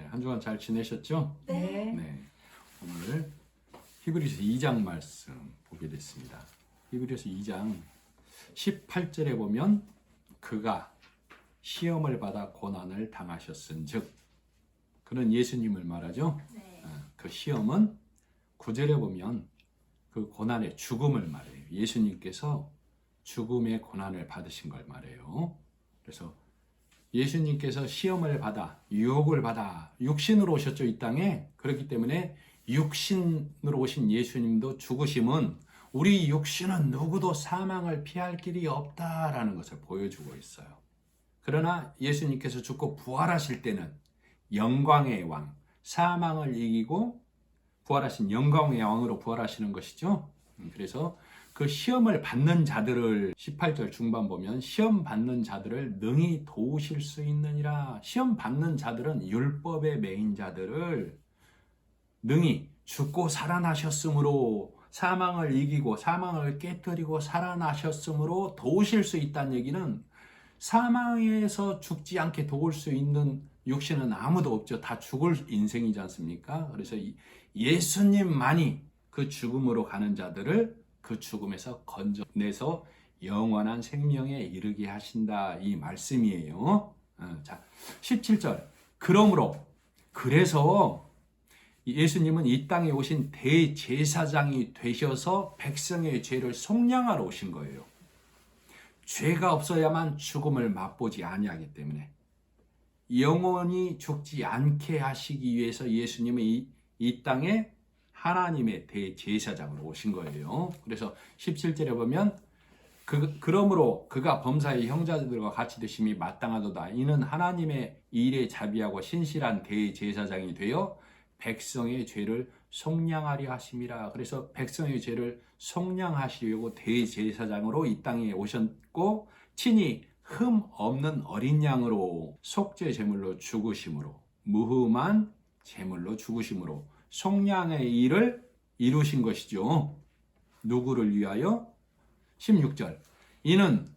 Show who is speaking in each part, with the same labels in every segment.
Speaker 1: 한 주간 잘 지내셨죠?
Speaker 2: 네.
Speaker 1: 네. 오늘 히브리서 2장 말씀 보게 됐습니다. 히브리서 2장 18절에 보면 그가 시험을 받아 고난을 당하셨은즉, 그는 예수님을 말하죠.
Speaker 2: 네.
Speaker 1: 그 시험은 9절에 보면 그 고난의 죽음을 말해요. 예수님께서 죽음의 고난을 받으신 걸 말해요. 그래서 예수님께서 시험을 받아, 유혹을 받아 육신으로 오셨죠, 이 땅에. 그렇기 때문에 육신으로 오신 예수님도 죽으심은 우리 육신은 누구도 사망을 피할 길이 없다라는 것을 보여주고 있어요. 그러나 예수님께서 죽고 부활하실 때는 영광의 왕, 사망을 이기고 부활하신 영광의 왕으로 부활하시는 것이죠. 그래서 그 시험을 받는 자들을 18절 중반 보면 시험 받는 자들을 능히 도우실 수 있느니라. 시험 받는 자들은 율법의 매인 자들을 능히 죽고 살아나셨으므로, 사망을 이기고 사망을 깨뜨리고 살아나셨으므로 도우실 수 있다는 얘기는, 사망에서 죽지 않게 도울 수 있는 육신은 아무도 없죠. 다 죽을 인생이지 않습니까? 그래서 예수님만이 그 죽음으로 가는 자들을 그 죽음에서 건져내서 영원한 생명에 이르게 하신다, 이 말씀이에요. 자, 17절. 그래서 예수님은 이 땅에 오신 대제사장이 되셔서 백성의 죄를 속량하러 오신 거예요. 죄가 없어야만 죽음을 맛보지 아니하기 때문에 영원히 죽지 않게 하시기 위해서 예수님은 이 땅에 하나님의 대제사장으로 오신 거예요. 그래서 17절에 보면 그러므로 그가 범사의 형제들과 같이 드심이 마땅하도다. 이는 하나님의 일에 자비하고 신실한 대제사장이 되어 백성의 죄를 속량하려 하심이라. 그래서 백성의 죄를 속량하시려고 대제사장으로 이 땅에 오셨고, 친히 흠 없는 어린 양으로 속죄 제물로 죽으심으로, 무흠한 제물로 죽으심으로 속량의 일을 이루신 것이죠. 누구를 위하여? 16절. 이는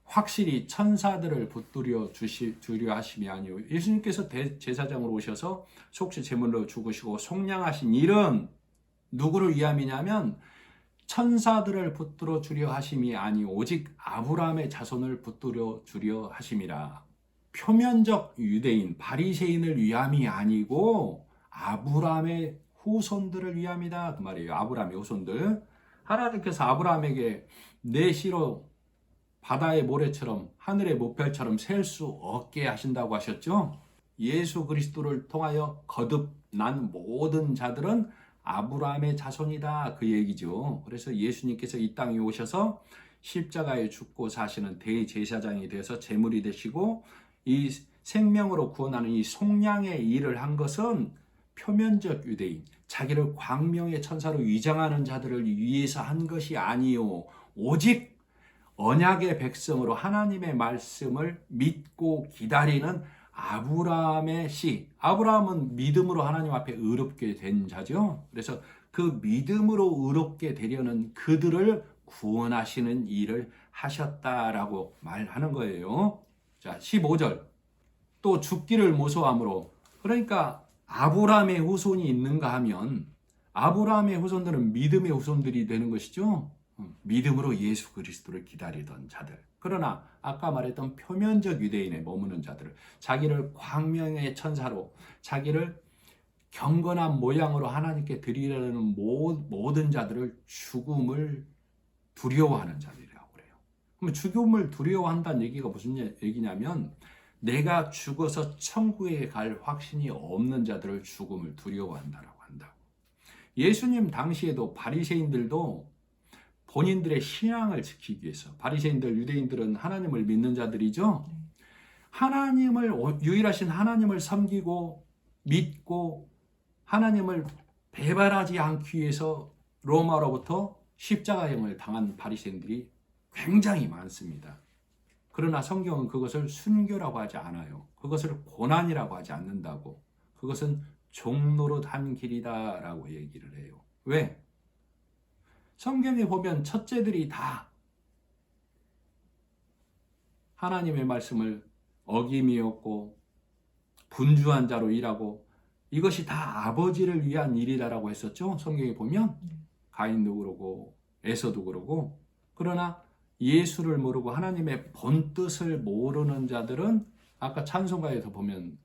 Speaker 1: 확실히 천사들을 붙들어 주려 하심이 아니요. 예수님께서 대제사장으로 오셔서 속죄 제물로 죽으시고 속량하신 일은 누구를 위함이냐면 천사들을 붙들어 주려 하심이 아니 오직 아브라함의 자손을 붙들어 주려 하심이라. 표면적 유대인 바리새인을 위함이 아니고 아브라함의 후손들을 위함이다, 그 말이에요. 아브라함의 후손들. 하나님께서 아브라함에게 내 씨로 바다의 모래처럼 하늘의 무별처럼 셀 수 없게 하신다고 하셨죠. 예수 그리스도를 통하여 거듭난 모든 자들은 아브라함의 자손이다, 그 얘기죠. 그래서 예수님께서 이 땅에 오셔서 십자가에 죽고 사시는 대제사장이 되어서 제물이 되시고 이 생명으로 구원하는 이 속량의 일을 한 것은 표면적 유대인, 자기를 광명의 천사로 위장하는 자들을 위해서 한 것이 아니요, 오직 언약의 백성으로 하나님의 말씀을 믿고 기다리는 아브라함의 씨. 아브라함은 믿음으로 하나님 앞에 의롭게 된 자죠. 그래서 그 믿음으로 의롭게 되려는 그들을 구원하시는 일을 하셨다라고 말하는 거예요. 자, 15절. 또 죽기를 무서워함으로. 그러니까 아브라함의 후손이 있는가 하면 아브라함의 후손들은 믿음의 후손들이 되는 것이죠. 믿음으로 예수 그리스도를 기다리던 자들. 그러나 아까 말했던 표면적 유대인에 머무는 자들을, 자기를 광명의 천사로, 자기를 경건한 모양으로 하나님께 드리려는 모든 자들을 죽음을 두려워하는 자들이라고 그래요. 그럼 죽음을 두려워한다는 얘기가 무슨 얘기냐면 내가 죽어서 천국에 갈 확신이 없는 자들을 죽음을 두려워한다라고 한다고. 예수님 당시에도 바리새인들도 본인들의 신앙을 지키기 위해서, 바리새인들, 유대인들은 하나님을 믿는 자들이죠. 하나님을, 유일하신 하나님을 섬기고 믿고 하나님을 배반하지 않기 위해서 로마로부터 십자가형을 당한 바리새인들이 굉장히 많습니다. 그러나 성경은 그것을 순교라고 하지 않아요. 그것을 고난이라고 하지 않는다고. 그것은 종노릇한 길이다라고 얘기를 해요. 왜? 성경에 보면 첫째들이 다 하나님의 말씀을 어김이었고 분주한 자로 일하고 이것이 다 아버지를 위한 일이다라고 했었죠. 성경에 보면 가인도 그러고 에서도 그러고. 그러나 예수를 모르고 하나님의 본뜻을 모르는 자들은 아까 찬송가에서 보면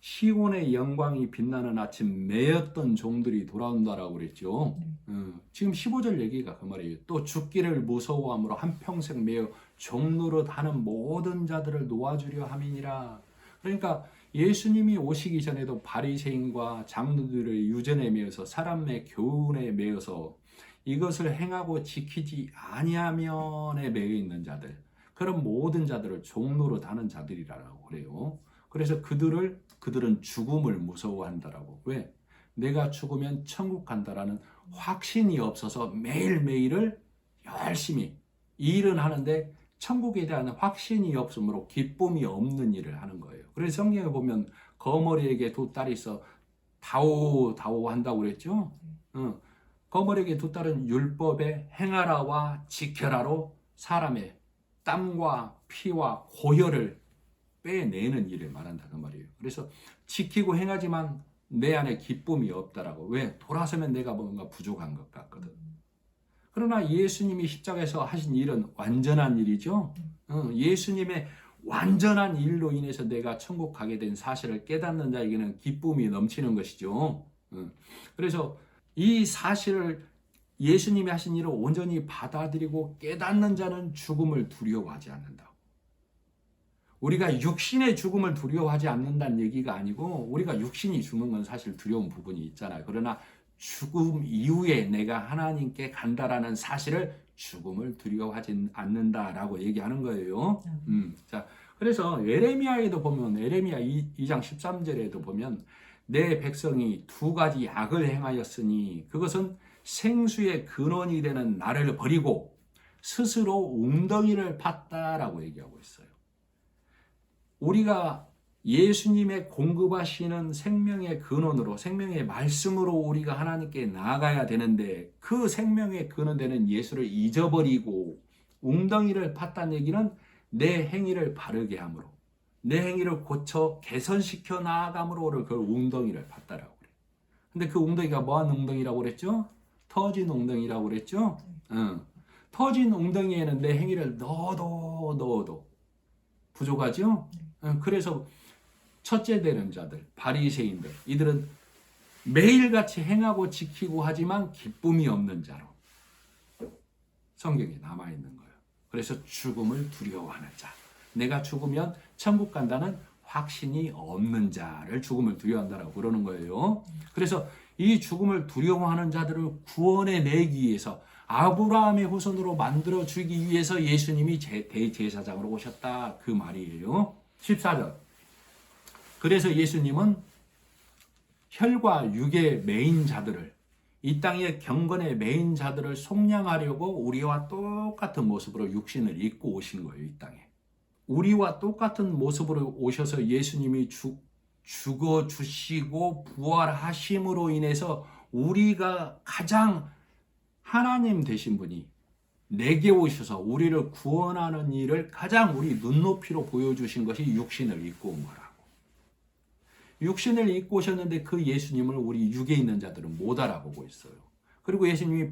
Speaker 1: 시온의 영광이 빛나는 아침 매였던 종들이 돌아온다라고 그랬죠. 지금 15절 얘기가 그 말이에요. 또 죽기를 무서워함으로 한평생 매여 종노릇 하는 모든 자들을 놓아주려 함이니라. 그러니까 예수님이 오시기 전에도 바리새인과 장로들의 유전에 매여서 사람의 교훈에 매여서 이것을 행하고 지키지 아니하면에 매여 있는 자들, 그런 모든 자들을 종노릇 하는 자들이라고 그래요. 그래서 그들은 죽음을 무서워한다라고. 왜? 내가 죽으면 천국 간다라는 확신이 없어서 매일매일을 열심히 일은 하는데 천국에 대한 확신이 없으므로 기쁨이 없는 일을 하는 거예요. 그래서 성경에 보면 거머리에게 두 딸이 있어 다오 한다고 그랬죠. 거머리에게 두 딸은 율법의 행하라와 지켜라로 사람의 땀과 피와 고혈을 빼내는 일을 말한다 그 말이에요. 그래서 지키고 행하지만 내 안에 기쁨이 없다라고. 왜? 돌아서면 내가 뭔가 부족한 것 같거든. 그러나 예수님이 십자가에서 하신 일은 완전한 일이죠. 예수님의 완전한 일로 인해서 내가 천국 가게 된 사실을 깨닫는 자에게는 기쁨이 넘치는 것이죠. 그래서 이 사실을 예수님이 하신 일을 온전히 받아들이고 깨닫는 자는 죽음을 두려워하지 않는다. 우리가 육신의 죽음을 두려워하지 않는다는 얘기가 아니고, 우리가 육신이 죽는 건 사실 두려운 부분이 있잖아요. 그러나 죽음 이후에 내가 하나님께 간다라는 사실을 죽음을 두려워하지 않는다라고 얘기하는 거예요. 자, 그래서 예레미야에도 보면, 예레미야 2장 13절에도 보면 내 백성이 두 가지 악을 행하였으니 그것은 생수의 근원이 되는 나를 버리고 스스로 웅덩이를 팠다라고 얘기하고 있어요. 우리가 예수님의 공급하시는 생명의 근원으로, 생명의 말씀으로 우리가 하나님께 나아가야 되는데, 그 생명의 근원 되는 예수를 잊어버리고 웅덩이를 팠다는 얘기는 내 행위를 바르게 함으로, 내 행위를 고쳐 개선시켜 나아감으로 그 웅덩이를 팠다라고 그래요. 근데 그 웅덩이가 뭐한 웅덩이라고 그랬죠? 터진 웅덩이라고 그랬죠? 터진 웅덩이에는 내 행위를 넣어도 부족하죠? 그래서 첫째 되는 자들, 바리새인들, 이들은 매일같이 행하고 지키고 하지만 기쁨이 없는 자로 성경에 남아있는 거예요. 그래서 죽음을 두려워하는 자, 내가 죽으면 천국 간다는 확신이 없는 자를 죽음을 두려워한다라고 그러는 거예요. 그래서 이 죽음을 두려워하는 자들을 구원해 내기 위해서, 아브라함의 후손으로 만들어 주기 위해서 예수님이 대제사장으로 오셨다 그 말이에요. 14절. 그래서 예수님은 혈과 육의 매인 자들을, 이 땅의 경건의 매인 자들을 속량하려고 우리와 똑같은 모습으로 육신을 입고 오신 거예요. 이 땅에 우리와 똑같은 모습으로 오셔서 예수님이 죽어 주시고 부활하심으로 인해서 우리가 가장 하나님 되신 분이 내게 오셔서 우리를 구원하는 일을 가장 우리 눈높이로 보여주신 것이 육신을 입고 온 거라고. 육신을 입고 오셨는데 그 예수님을 우리 육에 있는 자들은 못 알아보고 있어요. 그리고 예수님이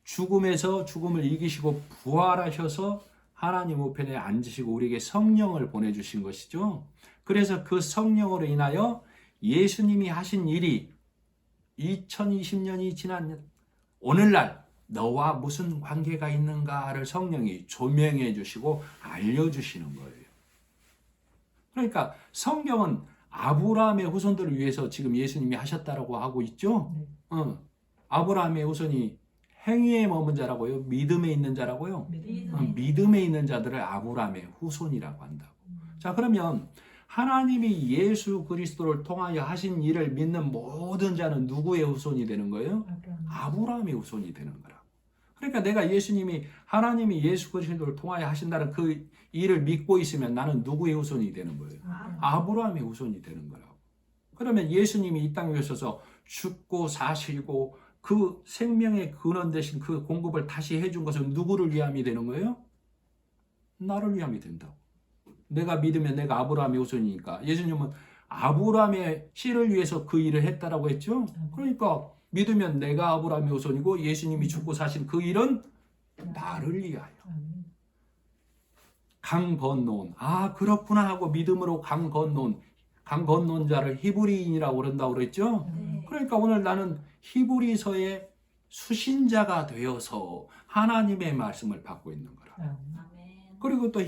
Speaker 1: 죽음에서 죽음을 이기시고 부활하셔서 하나님 우편에 앉으시고 우리에게 성령을 보내주신 것이죠. 그래서 그 성령으로 인하여 예수님이 하신 일이 2020년이 지난 오늘날 너와 무슨 관계가 있는가를 성령이 조명해 주시고 알려주시는 거예요. 그러니까 성경은 아브라함의 후손들을 위해서 지금 예수님이 하셨다라고 하고 있죠. 아브라함의 후손이 행위에 머문 자라고요? 믿음에 있는 자라고요? 믿음에 있는 자들을 아브라함의 후손이라고 한다고. 자, 그러면 하나님이 예수 그리스도를 통하여 하신 일을 믿는 모든 자는 누구의 후손이 되는 거예요? 아브라함의 후손이 되는 거라고. 그러니까 내가 예수님이, 하나님이 예수 그리스도를 통하여 하신다는 그 일을 믿고 있으면 나는 누구의 후손이 되는 거예요? 아브라함의 후손이 되는 거라고. 그러면 예수님이 이 땅에 오셔서 죽고 사시고 그 생명의 근원 되신 그 공급을 다시 해준 것은 누구를 위함이 되는 거예요? 나를 위함이 된다고. 내가 믿으면 내가 아브라함의 후손이니까. 예수님은 아브라함의 씨를 위해서 그 일을 했다라고 했죠. 그러니까 믿으면 내가 아브라함의 후손이고 예수님이 죽고 사신 그 일은 나를 위하여. 강 건너온, 아 그렇구나 하고 믿음으로 강 건너온 자를 히브리인이라고 그런다고 그랬죠. 그러니까 오늘 나는 히브리서의 수신자가 되어서 하나님의 말씀을 받고 있는 거라. 그리고 또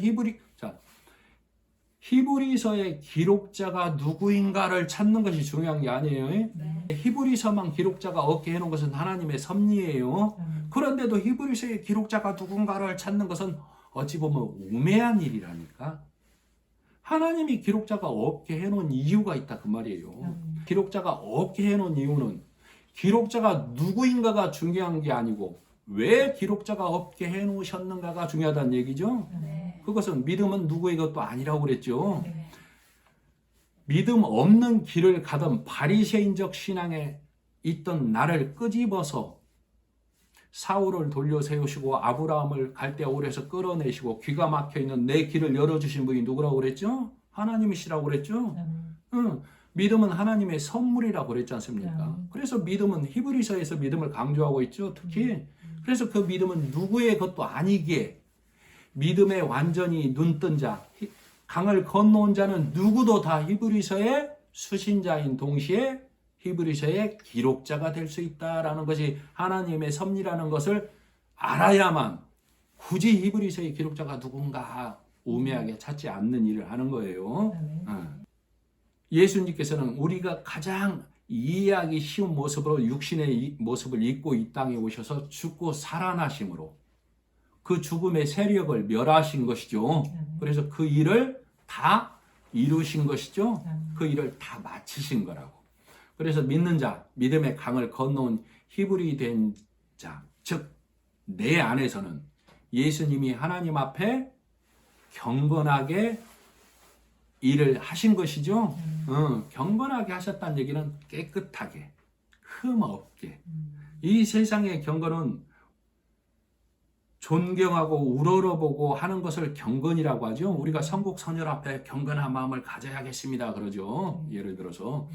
Speaker 1: 히브리서의 기록자가 누구인가를 찾는 것이 중요한 게 아니에요. 히브리서만 기록자가 없게 해놓은 것은 하나님의 섭리예요. 그런데도 히브리서의 기록자가 누군가를 찾는 것은 어찌 보면 우매한 일이라니까. 하나님이 기록자가 없게 해놓은 이유가 있다 그 말이에요. 기록자가 없게 해놓은 이유는 기록자가 누구인가가 중요한 게 아니고 왜 기록자가 없게 해놓으셨는가가 중요하다는 얘기죠. 그것은 믿음은 누구의 것도 아니라고 그랬죠. 믿음 없는 길을 가던 바리새인적 신앙에 있던 나를 끄집어서 사울을 돌려 세우시고 아브라함을 갈대아울에서 끌어내시고 귀가 막혀 있는 내 길을 열어주신 분이 누구라고 그랬죠? 하나님이시라고 그랬죠. 믿음은 하나님의 선물이라고 그랬지 않습니까? 그래서 믿음은 히브리서에서 믿음을 강조하고 있죠. 특히 그래서 그 믿음은 누구의 것도 아니기에 믿음에 완전히 눈뜬 자, 강을 건너온 자는 누구도 다 히브리서의 수신자인 동시에 히브리서의 기록자가 될 수 있다라는 것이 하나님의 섭리라는 것을 알아야만 굳이 히브리서의 기록자가 누군가 우매하게 찾지 않는 일을 하는 거예요. 예수님께서는 우리가 가장 이해하기 쉬운 모습으로 육신의 모습을 입고 이 땅에 오셔서 죽고 살아나심으로 그 죽음의 세력을 멸하신 것이죠. 그래서 그 일을 다 이루신 것이죠. 그 일을 다 마치신 거라고. 그래서 믿는 자, 믿음의 강을 건너온 히브리 된 자, 즉 내 안에서는 예수님이 하나님 앞에 경건하게 일을 하신 것이죠. 경건하게 하셨다는 얘기는 깨끗하게, 흠 없게. 이 세상의 경건은 존경하고 우러러보고 하는 것을 경건이라고 하죠. 우리가 선국선열 앞에 경건한 마음을 가져야겠습니다 그러죠. 예를 들어서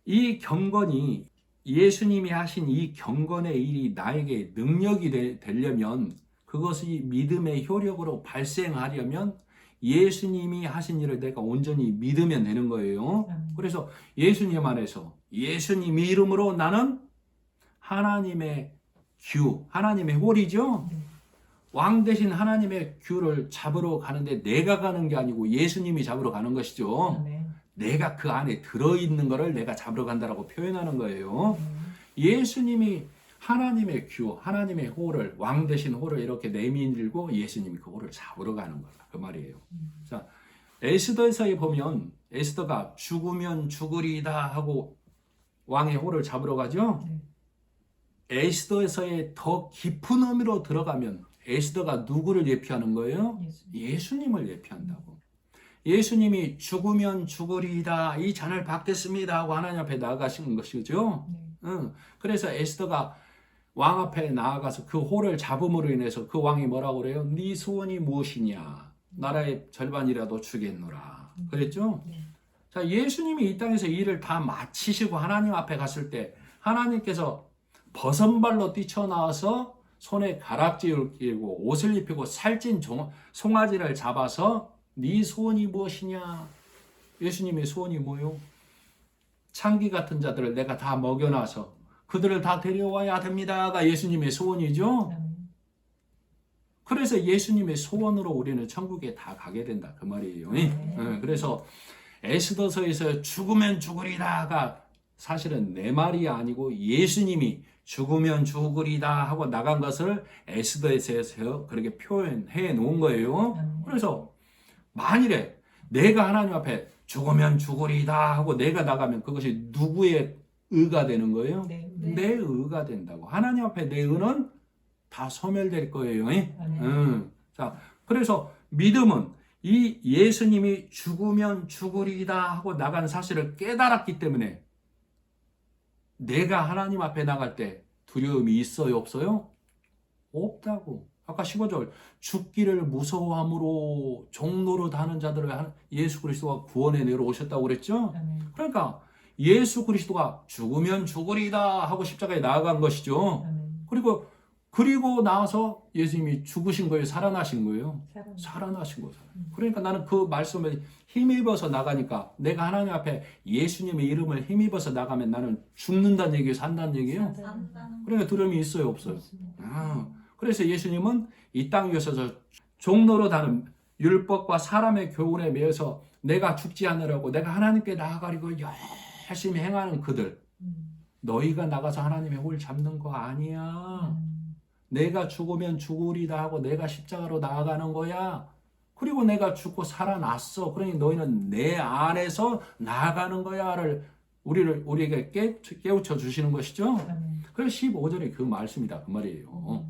Speaker 1: 이 경건이 예수님이 하신 이 경건의 일이 나에게 능력이 되려면 그것이 믿음의 효력으로 발생하려면 예수님이 하신 일을 내가 온전히 믿으면 되는 거예요. 그래서 예수님 안에서 예수님 이름으로 나는 하나님의 규, 하나님의 홀이죠. 왕 대신 하나님의 규를 잡으러 가는데 내가 가는 게 아니고 예수님이 잡으러 가는 것이죠. 내가 그 안에 들어있는 것을 내가 잡으러 간다라고 표현하는 거예요. 예수님이 하나님의 규, 하나님의 홀을, 왕 대신 홀을 이렇게 내밀고 예수님이 그 홀을 잡으러 가는 거다. 그 말이에요. 자, 에스더서에 보면 에스더가 죽으면 죽으리다 하고 왕의 홀을 잡으러 가죠. 에스더서에 더 깊은 의미로 들어가면 에스더가 누구를 예표하는 거예요? 예수님을 예표한다고. 예수님이 죽으면 죽으리다 이 잔을 받겠습니다 하고 하나님 앞에 나아가시는 것이죠. 그래서 에스더가 왕 앞에 나아가서 그 홀을 잡음으로 인해서 그 왕이 뭐라고 그래요? 네 소원이 무엇이냐? 나라의 절반이라도 주겠노라. 그랬죠? 자, 예수님이 이 땅에서 일을 다 마치시고 하나님 앞에 갔을 때 하나님께서 버선발로 뛰쳐나와서 손에 가락지를 끼고 옷을 입히고 살찐 송아지를 잡아서 네 소원이 무엇이냐? 예수님의 소원이 뭐요? 창기 같은 자들을 내가 다 먹여놔서 그들을 다 데려와야 됩니다가 예수님의 소원이죠. 그래서 예수님의 소원으로 우리는 천국에 다 가게 된다 그 말이에요. 그래서 에스더서에서 죽으면 죽으리다가 사실은 내 말이 아니고 예수님이 죽으면 죽으리다 하고 나간 것을 에스더에서 그렇게 표현해 놓은 거예요. 그래서 만일에 내가 하나님 앞에 죽으면 죽으리다 하고 내가 나가면 그것이 누구의 의가 되는 거예요? 내 의가 된다고. 하나님 앞에 내 의는 다 소멸될 거예요. 자, 그래서 믿음은 이 예수님이 죽으면 죽으리다 하고 나간 사실을 깨달았기 때문에 내가 하나님 앞에 나갈 때 두려움이 있어요, 없어요? 없다고. 아까 15절 죽기를 무서워함으로 종노릇 하는 자들을 예수 그리스도가 구원에 내려오셨다고 그랬죠.
Speaker 2: 아멘.
Speaker 1: 그러니까 예수 그리스도가 죽으면 죽으리다 하고 십자가에 나아간 것이죠.
Speaker 2: 아멘.
Speaker 1: 그리고 나서 예수님이 죽으신 거예요? 살아나신 거예요?
Speaker 2: 사랑.
Speaker 1: 살아나신 거잖아요. 그러니까 나는 그 말씀에 힘입어서 나가니까 내가 하나님 앞에 예수님의 이름을 힘입어서 나가면 나는 죽는다는 얘기예요? 산다는 얘기예요? 그러니까 두려움이 있어요? 없어요? 그래서 예수님은 이 땅에 오셔서 종로로 다는 율법과 사람의 교훈에 매여서 내가 죽지 않으려고 내가 하나님께 나아가려고 열심히 행하는 그들, 너희가 나가서 하나님의 홀 잡는 거 아니야. 내가 죽으면 죽으리다 하고 내가 십자가로 나아가는 거야. 그리고 내가 죽고 살아났어. 그러니 너희는 내 안에서 나아가는 거야를 우리에게 깨우쳐 주시는 것이죠. 그래서 15절에 그 말씀이다. 그 말이에요.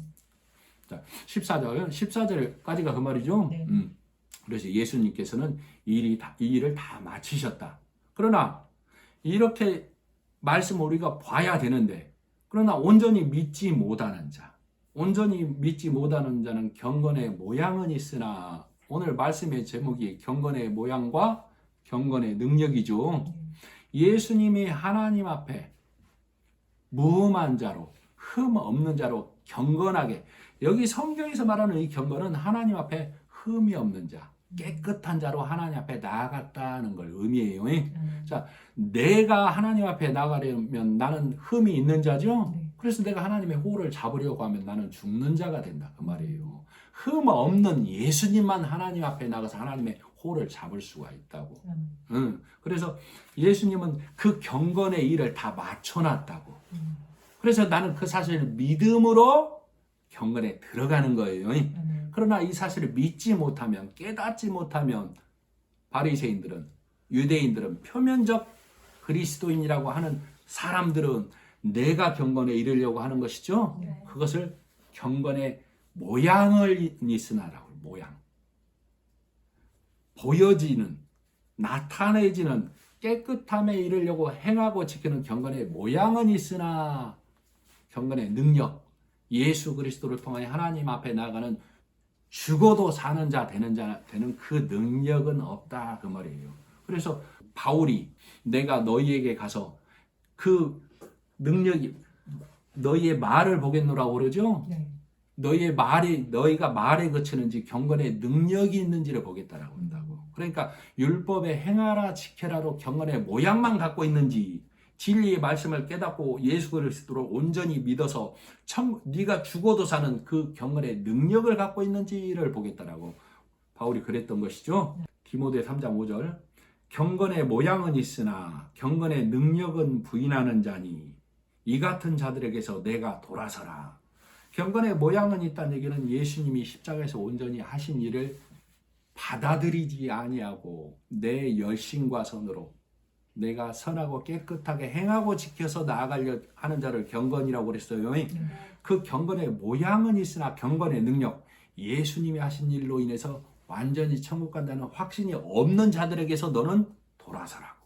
Speaker 1: 자, 14절까지가 그 말이죠.
Speaker 2: 네.
Speaker 1: 그래서 예수님께서는 이 일을 다 마치셨다. 그러나 이렇게 말씀 우리가 봐야 되는데, 그러나 온전히 믿지 못하는 자는 경건의 모양은 있으나, 오늘 말씀의 제목이 경건의 모양과 경건의 능력이죠. 예수님이 하나님 앞에 무흠한 자로, 흠 없는 자로 경건하게, 여기 성경에서 말하는 이 경건은 하나님 앞에 흠이 없는 자, 깨끗한 자로 하나님 앞에 나아갔다는 걸 의미해요. 자, 내가 하나님 앞에 나가려면 나는 흠이 있는 자죠. 그래서 내가 하나님의 호를 잡으려고 하면 나는 죽는 자가 된다. 그 말이에요. 흠 없는 예수님만 하나님 앞에 나가서 하나님의 호를 잡을 수가 있다고. 그래서 예수님은 그 경건의 일을 다 맞춰놨다고. 그래서 나는 그 사실을 믿음으로 경건에 들어가는 거예요. 그러나 이 사실을 믿지 못하면, 깨닫지 못하면 바리새인들은, 유대인들은, 표면적 그리스도인이라고 하는 사람들은 내가 경건에 이르려고 하는 것이죠. 그것을 경건의 모양을 있으나라고. 모양. 보여지는, 나타내지는 깨끗함에 이르려고 행하고 지키는 경건의 모양은 있으나 경건의 능력, 예수 그리스도를 통하여 하나님 앞에 나아가는 죽어도 사는 자 되는 그 능력은 없다 그 말이에요. 그래서 바울이 내가 너희에게 가서 그 능력이 너희의 말을 보겠노라고 그러죠. 너희가 말에 그치는지 경건의 능력이 있는지를 보겠다라고 한다고. 그러니까 율법에 행하라 지켜라로 경건의 모양만 갖고 있는지, 진리의 말씀을 깨닫고 예수 그리스도를 온전히 믿어서 네가 죽어도 사는 그 경건의 능력을 갖고 있는지를 보겠다라고 바울이 그랬던 것이죠. 디모데 3장 5절 경건의 모양은 있으나 경건의 능력은 부인하는 자니 이 같은 자들에게서 내가 돌아서라. 경건의 모양은 있다는 얘기는 예수님이 십자가에서 온전히 하신 일을 받아들이지 아니하고 내 열심과 선으로 내가 선하고 깨끗하게 행하고 지켜서 나아가려 하는 자를 경건이라고 그랬어요. 그 경건의 모양은 있으나 경건의 능력, 예수님이 하신 일로 인해서 완전히 천국 간다는 확신이 없는 자들에게서 너는 돌아서라고.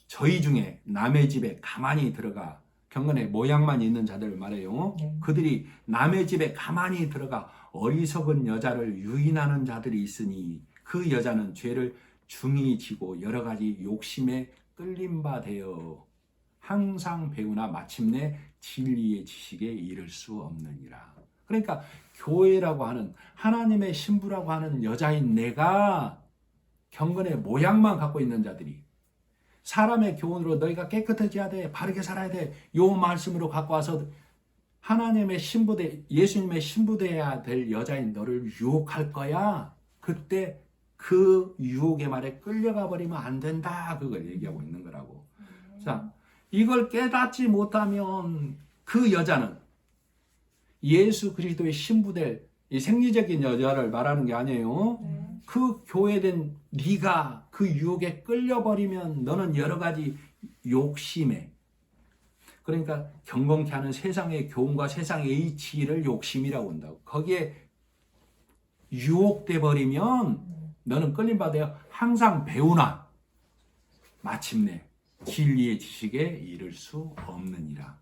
Speaker 1: 저희 중에 남의 집에 가만히 들어가 경건의 모양만 있는 자들을 말해요. 그들이 남의 집에 가만히 들어가 어리석은 여자를 유인하는 자들이 있으니 그 여자는 죄를 중히 지고 여러 가지 욕심에 끌림 바 되어 항상 배우나 마침내 진리의 지식에 이를 수 없느니라. 그러니까 교회라고 하는 하나님의 신부라고 하는 여자인 내가 경건의 모양만 갖고 있는 자들이 사람의 교훈으로 너희가 깨끗해져야 돼, 바르게 살아야 돼, 요 말씀으로 갖고 와서 하나님의 신부돼, 예수님의 신부돼야 될 여자인 너를 유혹할 거야. 그때 그 유혹의 말에 끌려가 버리면 안 된다. 그걸 얘기하고 있는 거라고. 자, 이걸 깨닫지 못하면 그 여자는 예수 그리스도의 신부될 이 생리적인 여자를 말하는 게 아니에요. 그 교회된 네가 그 유혹에 끌려버리면 너는 여러 가지 욕심에, 그러니까 경건케 하는 세상의 교훈과 세상의 이치를 욕심이라고 한다고. 거기에 유혹돼 버리면 너는 끌림받아야 항상 배우나 마침내 진리의 지식에 이를 수 없느니라.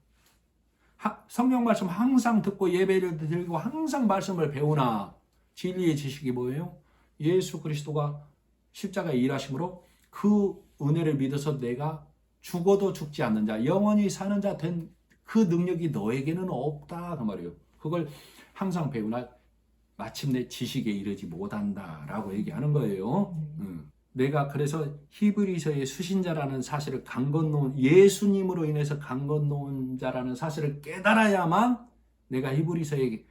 Speaker 1: 성경 말씀 항상 듣고 예배를 드리고 항상 말씀을 배우나 진리의 지식이 뭐예요? 예수 그리스도가 십자가에 일하심으로 그 은혜를 믿어서 내가 죽어도 죽지 않는 자, 영원히 사는 자 된 그 능력이 너에게는 없다 그 말이에요. 그걸 항상 배우나 마침내 지식에 이르지 못한다라고 얘기하는 거예요. 내가 그래서 히브리서의 수신자라는 사실을 강 건너온, 예수님으로 인해서 강 건너온 자라는 사실을 깨달아야만 내가 히브리서의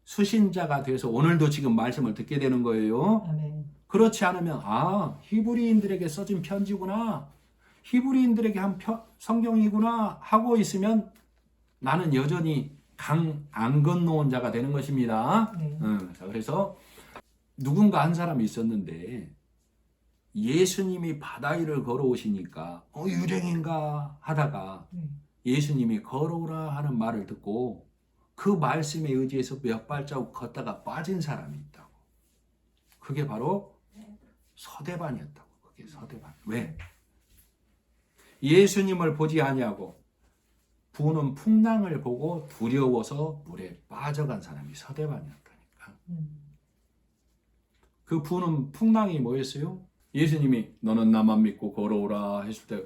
Speaker 1: 수신자가 돼서 오늘도 지금 말씀을 듣게 되는 거예요.
Speaker 2: 아멘.
Speaker 1: 그렇지 않으면 히브리인들에게 써진 편지구나, 히브리인들에게 한 성경이구나 하고 있으면 나는 여전히 강 안 건너온 자가 되는 것입니다.
Speaker 2: 네.
Speaker 1: 자, 그래서 누군가 한 사람이 있었는데 예수님이 바다 위를 걸어오시니까 유령인가 하다가 예수님이 걸어오라 하는 말을 듣고 그 말씀에 의지해서 몇 발자국 걷다가 빠진 사람이 있다고. 그게 바로 서대반이었다고. 그게 서대반. 왜? 예수님을 보지 아니하고 부는 풍랑을 보고 두려워서 물에 빠져간 사람이 서대반이었다니까. 그 부는 풍랑이 뭐였어요? 예수님이 너는 나만 믿고 걸어오라 했을 때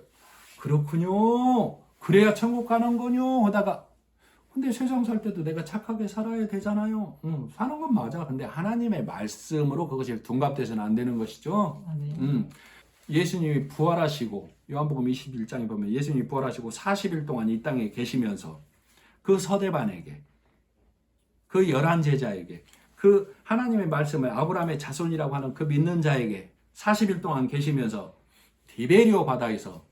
Speaker 1: 그렇군요. 그래야 천국 가는 거요 하다가 근데 세상 살 때도 내가 착하게 살아야 되잖아요. 사는 건 맞아. 근데 하나님의 말씀으로 그것이 둔갑돼서는 안 되는 것이죠. 예수님이 부활하시고 요한복음 21장에 보면 예수님이 부활하시고 40일 동안 이 땅에 계시면서 그 서대반에게 그 11제자에게 그 하나님의 말씀을 아브라함의 자손이라고 하는 그 믿는 자에게 40일 동안 계시면서 디베리오 바다에서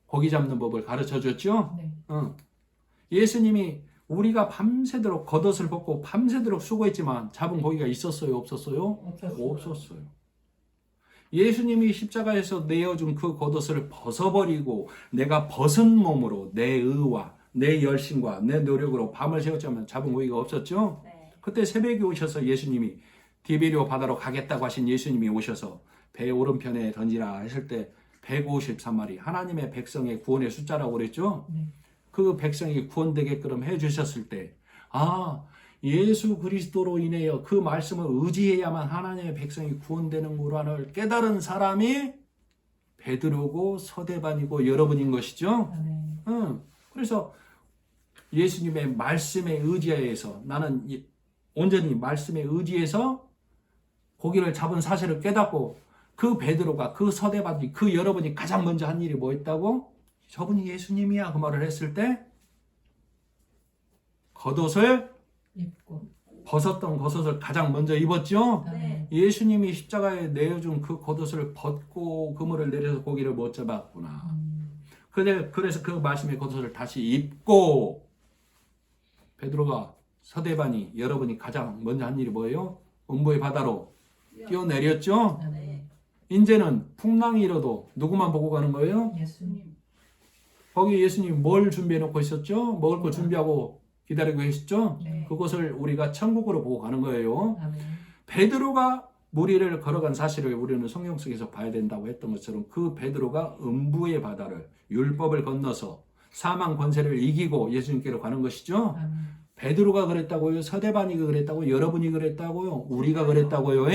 Speaker 1: 고기 잡는 법을 가르쳐 줬죠.
Speaker 2: 네.
Speaker 1: 예수님이 우리가 밤새도록 겉옷을 벗고 밤새도록 수고했지만 잡은 고기가 있었어요? 없었어요? 없었어요. 예수님이 십자가에서 내어준 그 겉옷을 벗어버리고 내가 벗은 몸으로 내 의와 내 열심과 내 노력으로 밤을 새웠지만 잡은 고기가 없었죠?
Speaker 3: 네.
Speaker 1: 그때 새벽에 오셔서 예수님이 디베리오 바다로 가겠다고 하신 예수님이 오셔서 배 오른편에 던지라 했을 때 153마리 하나님의 백성의 구원의 숫자라고 그랬죠? 그 백성이 구원되게끔 해주셨을 때 예수 그리스도로 인하여 그 말씀을 의지해야만 하나님의 백성이 구원되는 거라는 깨달은 사람이 베드로고 서대반이고 여러분인 것이죠. 그래서 예수님의 말씀에 의지해서 나는 온전히 말씀에 의지해서 고기를 잡은 사실을 깨닫고 그 베드로가 그 서대반이 그 여러분이 가장 먼저 한 일이 뭐였다고? 저분이 예수님이야 그 말을 했을 때 겉옷을
Speaker 2: 입고
Speaker 1: 벗었던 겉옷을 가장 먼저 입었죠.
Speaker 3: 네.
Speaker 1: 예수님이 십자가에 내어준 그 겉옷을 벗고 그물을 내려서 고기를 못 잡았구나. 그래서 그 말씀의 겉옷을 다시 입고 베드로가 서대반이 여러분이 가장 먼저 한 일이 뭐예요? 음부의 바다로 뛰어내렸죠.
Speaker 3: 네.
Speaker 1: 이제는 풍랑이 일어도 누구만 보고 가는 거예요?
Speaker 2: 예수님.
Speaker 1: 거기 예수님이 뭘 준비해 놓고 있었죠? 먹을 거 준비하고 기다리고 계셨죠?
Speaker 2: 네.
Speaker 1: 그것을 우리가 천국으로 보고 가는 거예요.
Speaker 2: 아멘.
Speaker 1: 베드로가 물 위를 걸어간 사실을 우리는 성경 속에서 봐야 된다고 했던 것처럼 그 베드로가 음부의 바다를 율법을 건너서 사망 권세를 이기고 예수님께로 가는 것이죠.
Speaker 2: 아멘.
Speaker 1: 베드로가 그랬다고요? 서대반이 그랬다고요? 여러분이 그랬다고요? 우리가 그랬다고요?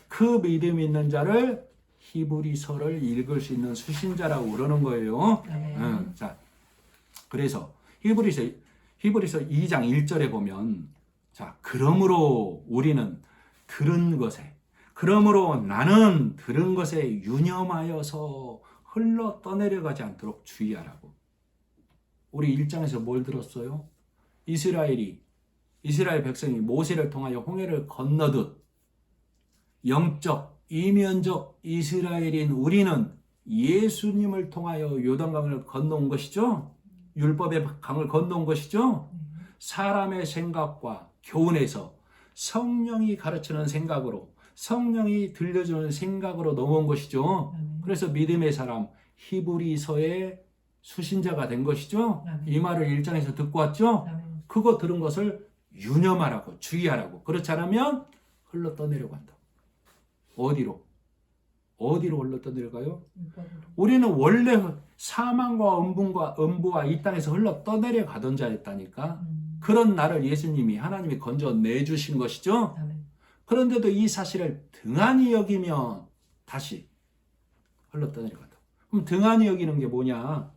Speaker 1: 그 믿음 있는 자를 히브리서를 읽을 수 있는 수신자라고 그러는 거예요. 자, 그래서 히브리서 2장 1절에 보면 그러므로 우리는 들은 것에 그러므로 나는 들은 것에 유념하여서 흘러 떠내려가지 않도록 주의하라고. 우리 1장에서 뭘 들었어요? 이스라엘 백성이 모세를 통하여 홍해를 건너듯 영적, 이면적 이스라엘인 우리는 예수님을 통하여 요단강을 건너온 것이죠. 율법의 강을 건너온 것이죠. 사람의 생각과 교훈에서 성령이 가르치는 생각으로 성령이 들려주는 생각으로 넘어온 것이죠. 그래서 믿음의 사람 히브리서의 수신자가 된 것이죠. 이 말을 1장에서 듣고 왔죠. 그거 들은 것을 유념하라고 주의하라고. 그렇지 않으면 흘러 떠내려간다. 어디로? 어디로 흘러 떠내려가요? 우리는 원래 사망과 음부와 이 땅에서 흘러 떠내려 가던 자였다니까. 그런 나를 예수님이 하나님이 건져내 주신 것이죠.
Speaker 2: 아멘.
Speaker 1: 그런데도 이 사실을 등한히 여기면 다시 흘러 떠내려간다. 그럼 등한히 여기는 게 뭐냐?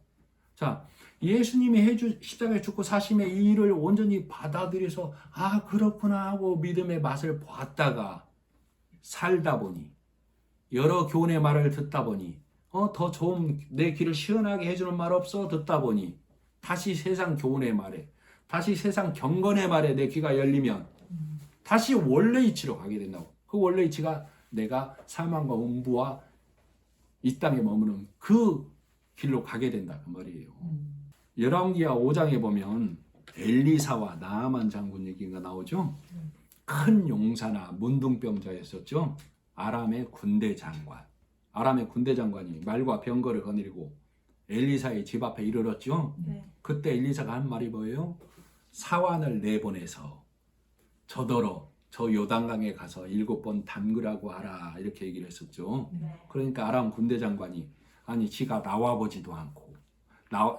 Speaker 1: 자, 예수님이 십자가에 죽고 사심의 이 일을 온전히 받아들여서 아 그렇구나 하고 믿음의 맛을 봤다가 살다 보니 여러 교훈의 말을 듣다 보니 더 좋은 내 귀를 시원하게 해주는 말 없어 듣다 보니 다시 세상 교훈의 말에 다시 세상 경건의 말에 내 귀가 열리면 다시 원래 이치로 가게 된다고. 그 원래 이치가 내가 사망과 음부와 이 땅에 머무는 그 길로 가게 된다 그 말이에요. 열왕기하 5장에 보면 엘리사와 나아만 장군 얘기가 나오죠. 큰 용사나 문둥병자였었죠. 아람의 군대 장관. 아람의 군대 장관이 말과 병거를 거느리고 엘리사의 집 앞에 이르렀죠.
Speaker 2: 네.
Speaker 1: 그때 엘리사가 한 말이 뭐예요? 사환을 내보내서 저더러 저 요단강에 가서 7번 담그라고 하라 이렇게 얘기를 했었죠.
Speaker 2: 네.
Speaker 1: 그러니까 아람 군대 장관이 아니 지가 나와보지도 않고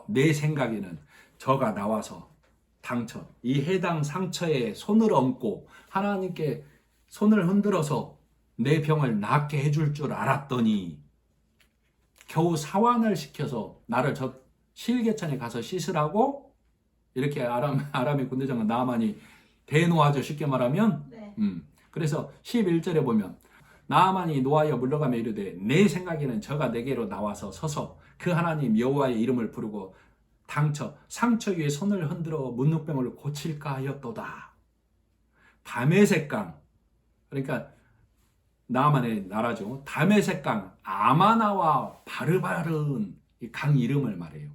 Speaker 1: 내 생각에는 저가 나와서 당처 이 해당 상처에 손을 얹고 하나님께 손을 흔들어서 내 병을 낫게 해줄 줄 알았더니 겨우 사환을 시켜서 나를 저 실개천에 가서 씻으라고 이렇게 아람의 군대 장관 나아만이 대노하죠. 쉽게 말하면.
Speaker 2: 네.
Speaker 1: 그래서 11절에 보면 나아만이 노하여 물러가며 이르되 내 생각에는 저가 내게로 나와서 서서 그 하나님 여호와의 이름을 부르고 당처 상처 위에 손을 흔들어 문둥병을 고칠까 하였도다. 다메섹강 그러니까 나아만의 나라죠. 다메섹강 아마나와 바르바른 강 이름을 말해요.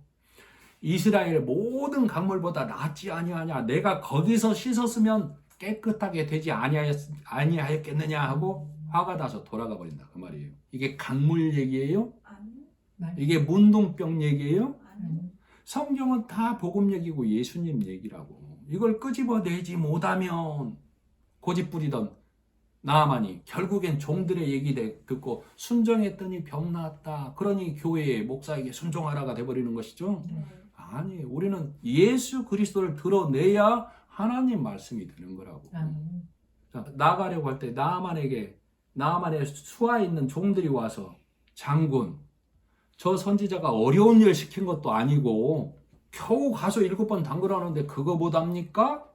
Speaker 1: 이스라엘 모든 강물보다 낫지 아니하냐. 내가 거기서 씻었으면 깨끗하게 되지 아니하였겠느냐 하고 화가 나서 돌아가 버린다 그 말이에요. 이게 강물 얘기예요?
Speaker 2: 아니요.
Speaker 1: 이게 문둥병 얘기예요?
Speaker 2: 아니요.
Speaker 1: 성경은 다 복음 얘기고 예수님 얘기라고. 이걸 끄집어내지 못하면 고집부리던 나아만이 결국엔 종들의 얘기 듣고 순종했더니 병 나았다. 그러니 교회의 목사에게 순종하라가 돼버리는 것이죠.
Speaker 2: 네.
Speaker 1: 아니 우리는 예수 그리스도를 드러내야 하나님 말씀이 되는 거라고.
Speaker 2: 아멘.
Speaker 1: 자, 나가려고 할 때 나아만의 수하에 있는 종들이 와서 장군 저 선지자가 어려운 일 시킨 것도 아니고 겨우 가서 7번 담그라는데 그거 못합니까?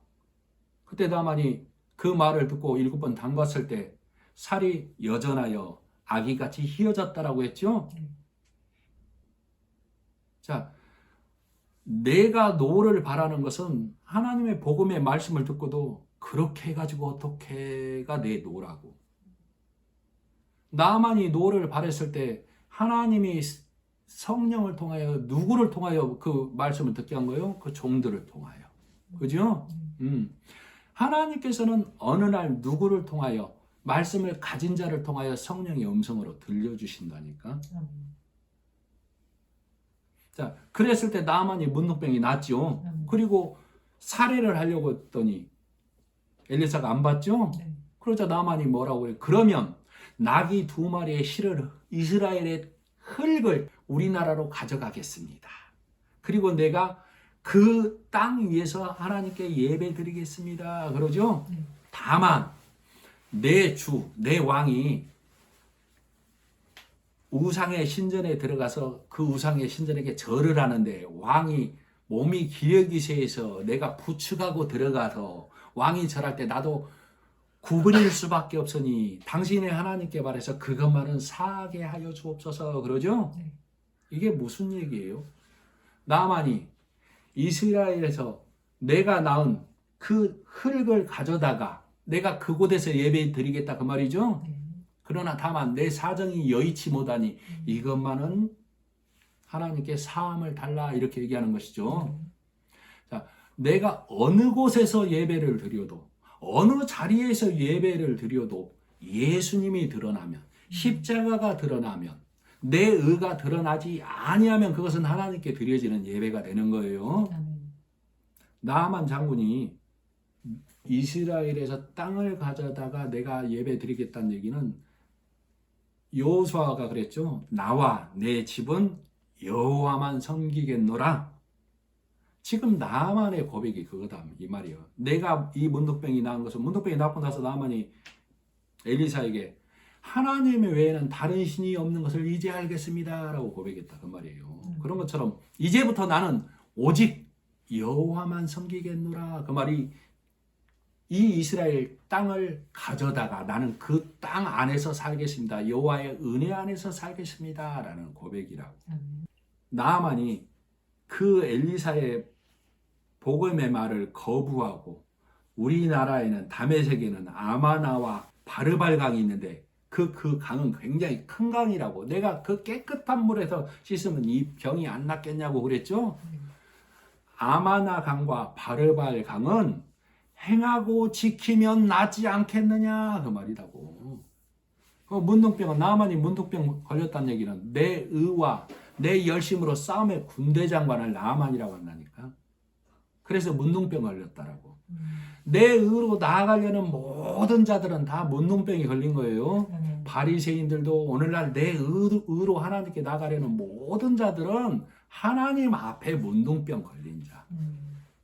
Speaker 1: 그때 나아만이 그 말을 듣고 7번 담갔을 때 살이 여전하여 아기같이 휘어졌다라고 했죠. 자, 내가 노를 바라는 것은 하나님의 복음의 말씀을 듣고도 그렇게 해가지고 어떻게가 내 노라고. 나만이 노를 바랬을 때 하나님이 성령을 통하여 누구를 통하여 그 말씀을 듣게 한 거예요? 그 종들을 통하여. 그죠? 하나님께서는 어느 날 누구를 통하여 말씀을 가진 자를 통하여 성령의 음성으로 들려주신다니까. 자, 그랬을 때 나만이 문둥병이 났죠. 그리고 살해를 하려고 했더니 엘리사가 안 받죠. 그러자 나만이 뭐라고 그래? 그러면 나귀 2마리의 실을 이스라엘의 흙을 우리나라로 가져가겠습니다. 그리고 내가 그 땅 위에서 하나님께 예배 드리겠습니다. 그러죠? 다만 내 주, 내 왕이 우상의 신전에 들어가서 그 우상의 신전에게 절을 하는데 왕이 몸이 기력이 세해서 내가 부축하고 들어가서 왕이 절할 때 나도 구부릴 수밖에 없으니 당신의 하나님께 말해서 그것만은 사하게 하여 주옵소서. 그러죠? 이게 무슨 얘기예요? 나만이 이스라엘에서 내가 낳은 그 흙을 가져다가 내가 그곳에서 예배 드리겠다 그 말이죠? 그러나 다만 내 사정이 여의치 못하니 이것만은 하나님께 사함을 달라 이렇게 얘기하는 것이죠. 자, 내가 어느 곳에서 예배를 드려도 어느 자리에서 예배를 드려도 예수님이 드러나면 십자가가 드러나면 내 의가 드러나지 아니하면 그것은 하나님께 드려지는 예배가 되는 거예요. 나아만 장군이 이스라엘에서 땅을 가져다가 내가 예배 드리겠다는 얘기는 여호수아가 그랬죠. 나와 내 집은 여호와만 섬기겠노라. 지금 나만의 고백이 그거다 이 말이에요. 내가 이 문둥병이 나은 것은 문둥병이 낫고 나서 나만이 엘리사에게 하나님 외에는 다른 신이 없는 것을 이제 알겠습니다 라고 고백했다 그 말이에요. 그런 것처럼 이제부터 나는 오직 여호와만 섬기겠노라. 그 말이 이 이스라엘 땅을 가져다가 나는 그 땅 안에서 살겠습니다. 여호와의 은혜 안에서 살겠습니다 라는 고백이라고. 나아만이 그 엘리사의 복음의 말을 거부하고 우리나라에는 다메섹에는 아마나와 바르발 강이 있는데 그 강은 굉장히 큰 강이라고. 내가 그 깨끗한 물에서 씻으면 이 병이 안 낫겠냐고 그랬죠. 아마나 강과 바르발 강은 행하고 지키면 낫지 않겠느냐 그 말이라고. 문둥병은 나만이 문둥병 걸렸다는 얘기는 내 의와 내 열심으로 싸움의 군대 장관을 나만이라고 한다니까. 그래서 문둥병 걸렸다라고. 내 의로 나아가려는 모든 자들은 다 문둥병이 걸린 거예요. 바리새인들도 오늘날 내 의로 하나님께 나가려는 모든 자들은 하나님 앞에 문둥병 걸린 자.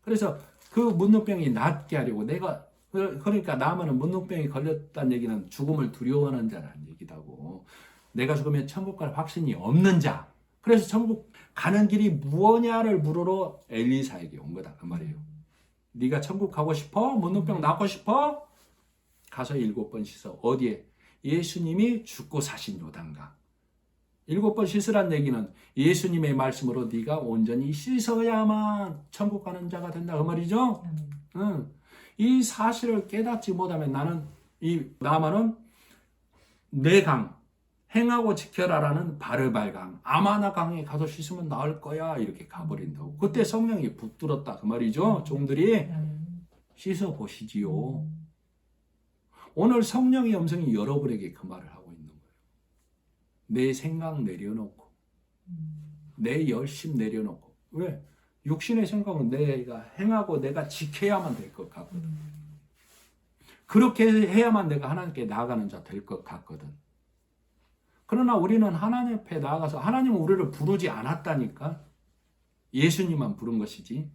Speaker 1: 그래서 그 문둥병이 낫게 하려고 내가 그러니까 나만은 문둥병이 걸렸다는 얘기는 죽음을 두려워하는 자라는 얘기다고. 내가 죽으면 천국 갈 확신이 없는 자. 그래서 천국 가는 길이 무엇냐를 물으러 엘리사에게 온 거다 그 말이에요. 네가 천국 가고 싶어? 문둥병 낫고 싶어? 가서 7번 씻어. 어디에? 예수님이 죽고 사신 요단강. 7번 씻으란 얘기는 예수님의 말씀으로 네가 온전히 씻어야만 천국 가는 자가 된다 그 말이죠. 이 사실을 깨닫지 못하면 나만은 내 강, 행하고 지켜라라는 바르발 강, 아마나 강에 가서 씻으면 나을 거야 이렇게 가버린다고. 그때 성령이 붙들었다 그 말이죠. 종들이 씻어 보시지요. 오늘 성령의 음성이 여러분에게 그 말을 하고 있는 거예요. 내 생각 내려놓고 내 열심 내려놓고. 왜? 육신의 생각은 내가 행하고 내가 지켜야만 될 것 같거든. 그렇게 해야만 내가 하나님께 나아가는 자 될 것 같거든. 그러나 우리는 하나님 앞에 나아가서 하나님은 우리를 부르지 않았다니까. 예수님만 부른 것이지.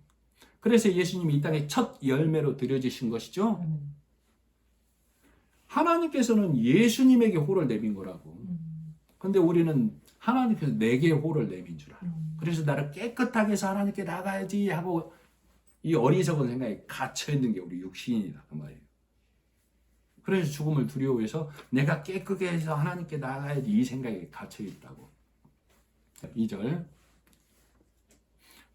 Speaker 1: 그래서 예수님이 이 땅에 첫 열매로 드려지신 것이죠. 하나님께서는 예수님에게 호를 내민 거라고. 근데 우리는 하나님께서 내게 호를 내민 줄 알아. 그래서 나를 깨끗하게 해서 하나님께 나가야지 하고 이 어리석은 생각에 갇혀있는 게 우리 육신이다 그 말이에요. 그래서 죽음을 두려워해서 내가 깨끗하게 해서 하나님께 나가야지 이 생각에 갇혀있다고. 2절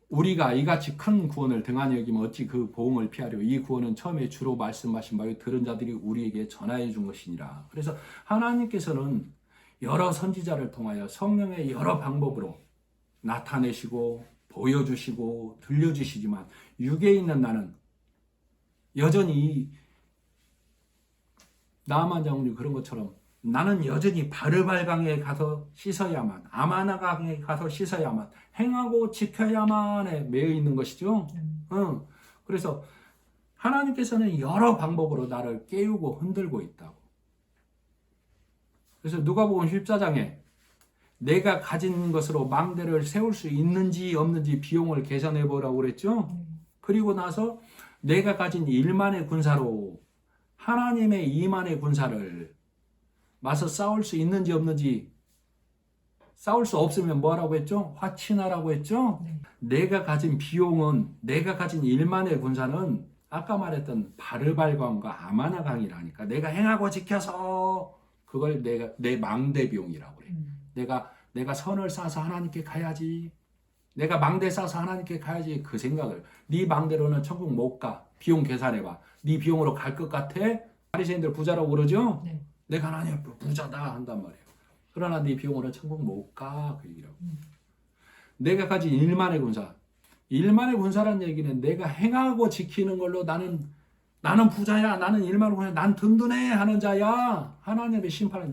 Speaker 1: 우리가 이같이 큰 구원을 등한히 여기면 어찌 그 보응을 피하려. 이 구원은 처음에 주로 말씀하신 바요 들은 자들이 우리에게 전하여 준 것이니라. 그래서 하나님께서는 여러 선지자를 통하여 성령의 여러 방법으로 나타내시고 보여주시고 들려주시지만 육에 있는 나는 여전히 나만 장군이 그런 것처럼 나는 여전히 바르발 강에 가서 씻어야만, 아마나 강에 가서 씻어야만, 행하고 지켜야만에 매여 있는 것이죠. 그래서 하나님께서는 여러 방법으로 나를 깨우고 흔들고 있다고. 그래서 누가복음 14장에 내가 가진 것으로 망대를 세울 수 있는지 없는지 비용을 계산해 보라고 그랬죠. 그리고 나서 내가 가진 1만의 군사로 하나님의 2만의 군사를 맞서 싸울 수 있는지 없는지, 싸울 수 없으면 뭐라고 했죠? 화친하라고 했죠? 내가 가진 비용은, 내가 가진 1만의 군사는 아까 말했던 바르발강과 아마나강이라니까. 내가 행하고 지켜서 그걸 내 망대 비용이라고 그래. 내가 선을 쌓아서 하나님께 가야지. 내가 망대 쌓아서 하나님께 가야지. 그 생각을. 네 망대로는 천국 못 가. 비용 계산해봐. 네 비용으로 갈 것 같아? 바리새인들 부자라고 그러죠? 네. 내가 하나님 앞에 부자다 한단 말이에요. 그러나 네 비용으로 천국 못 가. 그 얘기라고. 내가 가진 1만의 군사. 1만의 군사라는 얘기는 내가 행하고 지키는 걸로 나는 부자야. 나는 1만의 군사. 난 든든해 하는 자야. 하나님의 심판을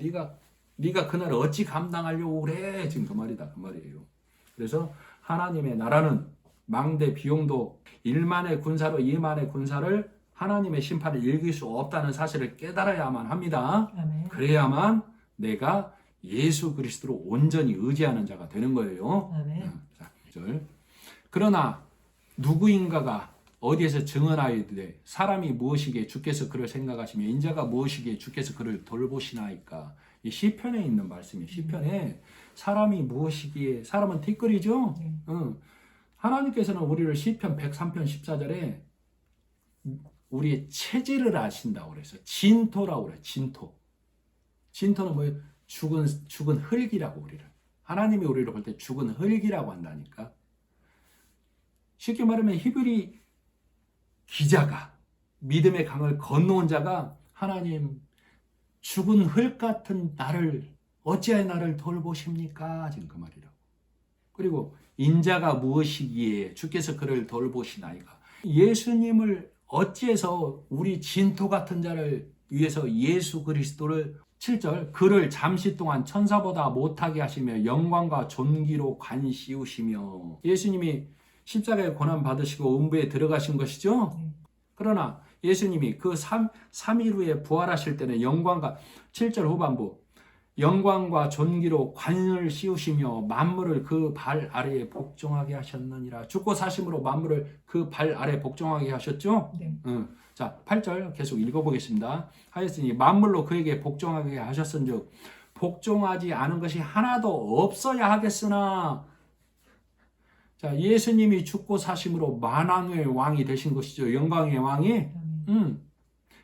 Speaker 1: 네가 그날 어찌 감당하려고 그래. 지금 그 말이다. 그 말이에요. 그래서 하나님의 나라는 망대 비용도 1만의 군사로 2만의 군사를 하나님의 심판을 이길 수 없다는 사실을 깨달아야만 합니다. 아멘. 그래야만 내가 예수 그리스도로 온전히 의지하는 자가 되는 거예요.
Speaker 2: 아멘.
Speaker 1: 자, 1절. 그러나 누구인가가 어디에서 증언하여되 사람이 무엇이기에 주께서 그를 생각하시며 인자가 무엇이기에 주께서 그를 돌보시나이까. 이 시편에 있는 말씀이에요. 시편에 사람이 무엇이기에, 사람은 티끌이죠. 하나님께서는 우리를 시편 103편 14절에 우리의 체질을 아신다고 그랬어요. 진토라고 그래요. 진토. 진토는 뭐예요? 죽은 흙이라고 우리를. 하나님이 우리를 볼 때 죽은 흙이라고 한다니까. 쉽게 말하면 히브리 기자가, 믿음의 강을 건너온 자가 하나님, 죽은 흙 같은 나를 어찌하여 나를 돌보십니까? 지금 그 말이라고. 그리고 인자가 무엇이기에 주께서 그를 돌보시나이까. 예수님을 어찌해서 우리 진토 같은 자를 위해서 예수 그리스도를 7절 그를 잠시 동안 천사보다 못하게 하시며 영광과 존귀로 관 씌우시며. 예수님이 십자가에 고난 받으시고 음부에 들어가신 것이죠. 그러나 예수님이 그 3일 후에 부활하실 때는 영광과 7절 후반부 영광과 존귀로 관을 씌우시며 만물을 그 발 아래에 복종하게 하셨느니라. 죽고 사심으로 만물을 그 발 아래에 복종하게 하셨죠.
Speaker 2: 네.
Speaker 1: 자, 8절 계속 읽어보겠습니다. 하였으니 만물로 그에게 복종하게 하셨은즉 복종하지 않은 것이 하나도 없어야 하겠으나. 자, 예수님이 죽고 사심으로 만왕의 왕이 되신 것이죠. 영광의 왕이.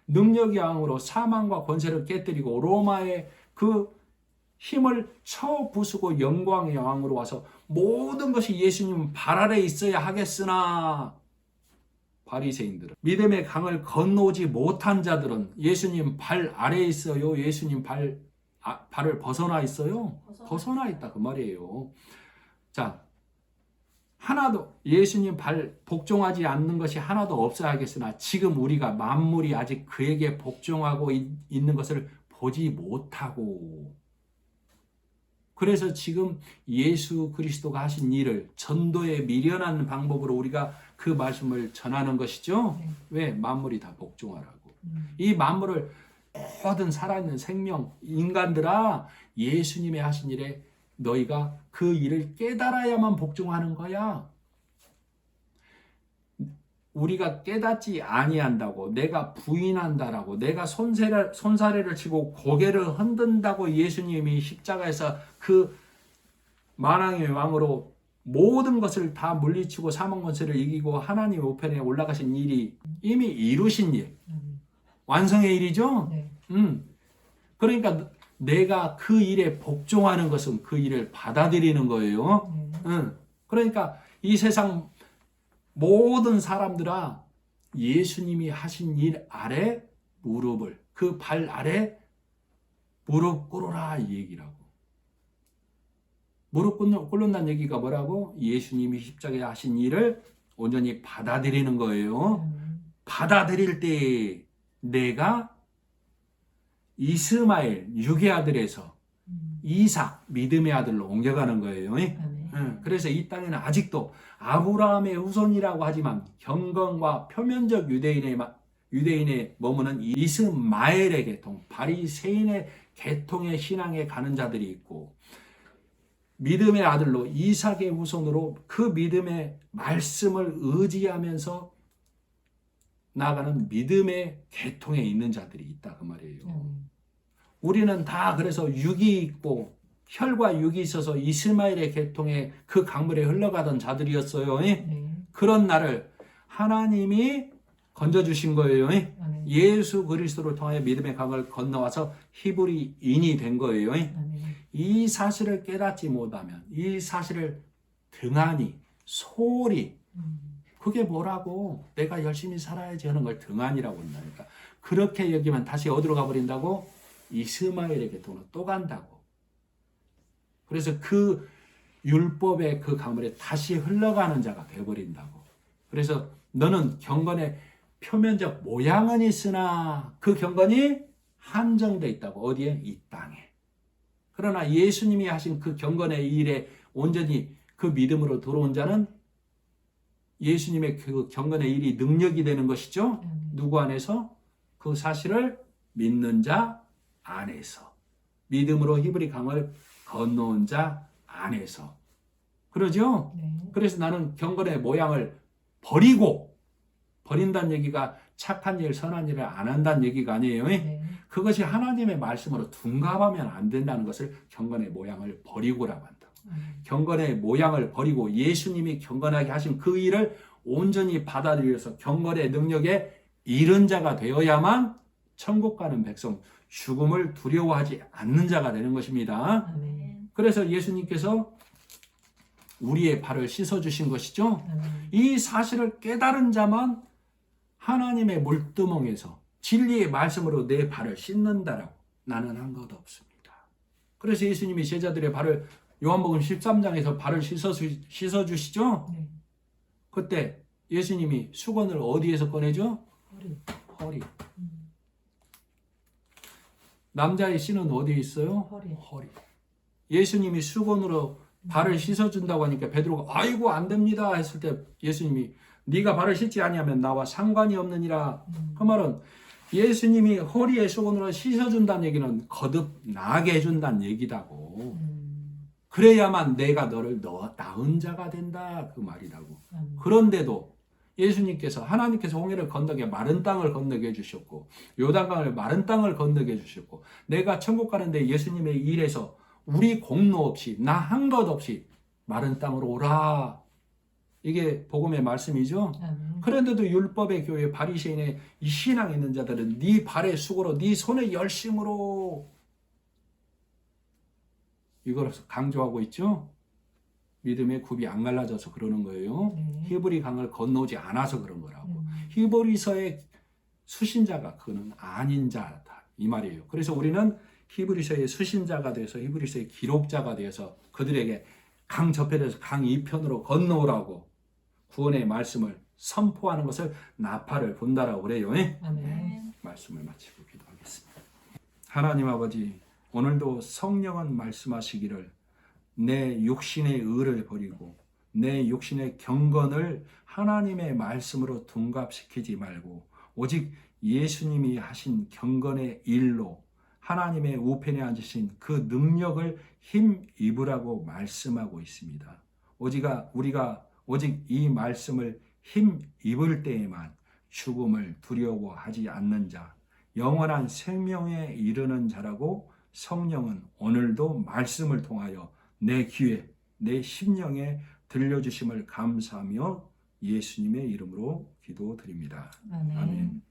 Speaker 1: 능력의 왕으로 사망과 권세를 깨뜨리고 로마의 그 힘을 쳐 부수고 영광의 왕으로 와서 모든 것이 예수님 발 아래에 있어야 하겠으나. 바리새인들은, 믿음의 강을 건너오지 못한 자들은 예수님 발 아래에 있어요? 예수님 발을 벗어나 있어요? 벗어나 있다 그 말이에요. 자, 하나도 예수님 발 복종하지 않는 것이 하나도 없어야겠으나 지금 우리가 만물이 아직 그에게 복종하고 있는 것을 보지 못하고, 그래서 지금 예수 그리스도가 하신 일을 전도에 미련한 방법으로 우리가 그 말씀을 전하는 것이죠. 왜? 만물이 다 복종하라고. 이 만물을 모든 살아있는 생명, 인간들아, 예수님의 하신 일에 너희가 그 일을 깨달아야만 복종하는 거야. 우리가 깨닫지 아니한다고, 내가 부인한다라고, 내가 손사래를 치고 고개를 흔든다고 예수님이 십자가에서 그 만왕의 왕으로 모든 것을 다 물리치고 사망 권세를 이기고 하나님 우편에 올라가신 일이 이미 이루신 일, 완성의 일이죠.
Speaker 2: 네.
Speaker 1: 그러니까 내가 그 일에 복종하는 것은 그 일을 받아들이는 거예요. 그러니까 이 세상 모든 사람들아, 예수님이 하신 일 아래 무릎을, 그 발 아래 무릎 꿇어라 이 얘기라고. 무릎 꿇는다는 얘기가 뭐라고? 예수님이 십자가에 하신 일을 온전히 받아들이는 거예요. 받아들일 때 내가 이스마엘 육의 아들에서 이삭 믿음의 아들로 옮겨가는 거예요. 그래서 이 땅에는 아직도 아브라함의 후손이라고 하지만 경건과 표면적 유대인에 머무는 이스마엘의 계통, 바리새인의 계통의 신앙에 가는 자들이 있고, 믿음의 아들로 이삭의 후손으로 그 믿음의 말씀을 의지하면서 나아가는 믿음의 계통에 있는 자들이 있다 그 말이에요. 우리는 다 그래서 육이 있고 혈과 육이 있어서 이스마엘의 계통에 그 강물에 흘러가던 자들이었어요. 그런 나를 하나님이 건져주신 거예요. 예수 그리스도를 통해 믿음의 강을 건너와서 히브리인이 된 거예요. 이 사실을 깨닫지 못하면, 이 사실을 등한히 소홀히, 그게 뭐라고? 내가 열심히 살아야지 하는 걸 등한이라고 한다니까. 그렇게 여기면 다시 어디로 가버린다고? 이스마엘의 계통으로 또 간다고. 그래서 그 율법의 그 강물에 다시 흘러가는 자가 되어버린다고. 그래서 너는 경건의 표면적 모양은 있으나 그 경건이 한정되어 있다고. 어디에? 이 땅에. 그러나 예수님이 하신 그 경건의 일에 온전히 그 믿음으로 들어온 자는 예수님의 그 경건의 일이 능력이 되는 것이죠. 누구 안에서? 그 사실을 믿는 자 안에서. 믿음으로 히브리 강을 건너온 자 안에서. 그러죠?
Speaker 2: 네.
Speaker 1: 그래서 나는 경건의 모양을 버린다는 얘기가 착한 일, 선한 일을 안 한다는 얘기가 아니에요.
Speaker 2: 네.
Speaker 1: 그것이 하나님의 말씀으로 둔갑하면 안 된다는 것을 경건의 모양을 버리고라고 한다. 경건의 모양을 버리고 예수님이 경건하게 하신 그 일을 온전히 받아들여서 경건의 능력에 이른 자가 되어야만 천국 가는 백성, 죽음을 두려워하지 않는 자가 되는 것입니다.
Speaker 2: 아멘.
Speaker 1: 그래서 예수님께서 우리의 발을 씻어주신 것이죠.
Speaker 2: 아멘.
Speaker 1: 이 사실을 깨달은 자만 하나님의 물두멍에서 진리의 말씀으로 내 발을 씻는다라고 나는 한 것 없습니다. 그래서 예수님이 제자들의 발을 요한복음 13장에서 발을 씻어주시죠.
Speaker 2: 네.
Speaker 1: 그때 예수님이 수건을 어디에서 꺼내죠? 허리. 남자의 씨는 어디에 있어요? 허리. 예수님이 수건으로 발을 씻어준다고 하니까 베드로가 아이고 안 됩니다 했을 때 예수님이 네가 발을 씻지 아니하면 나와 상관이 없느니라. 그 말은 예수님이 허리에 수건으로 씻어준다는 얘기는 거듭나게 해준다는 얘기다고. 그래야만 내가 너를 낳은 자가 된다 그 말이라고. 그런데도 예수님께서 하나님께서 홍해를 건너게 마른 땅을 건너게 해주셨고 요단강을 마른 땅을 건너게 해주셨고 내가 천국 가는데 예수님의 일에서 우리 공로 없이 나 한 것 없이 마른 땅으로 오라. 이게 복음의 말씀이죠. 그런데도 율법의 교회 바리새인의 이 신앙 있는 자들은 네 발의 수고로 네 손의 열심으로 이걸 강조하고 있죠. 믿음의 굽이 안 갈라져서 그러는 거예요. 히브리 강을 건너오지 않아서 그런 거라고. 히브리서의 수신자가 그는 아닌 자다 이 말이에요. 그래서 우리는 히브리서의 수신자가 돼서 히브리서의 기록자가 되어서 그들에게 강 저편에서 강 이편으로 건너오라고 구원의 말씀을 선포하는 것을 나팔을 분다라고 그래요.
Speaker 2: 아멘.
Speaker 1: 말씀을 마치고 기도하겠습니다. 하나님 아버지, 오늘도 성령은 말씀하시기를 내 육신의 의를 버리고 내 육신의 경건을 하나님의 말씀으로 둔갑시키지 말고 오직 예수님이 하신 경건의 일로 하나님의 우편에 앉으신 그 능력을 힘입으라고 말씀하고 있습니다. 우리가 오직 이 말씀을 힘입을 때에만 죽음을 두려워하지 않는 자, 영원한 생명에 이르는 자라고 성령은 오늘도 말씀을 통하여 내 귀에, 내 심령에 들려주심을 감사하며 예수님의 이름으로 기도드립니다.
Speaker 2: 아멘.
Speaker 1: 아멘.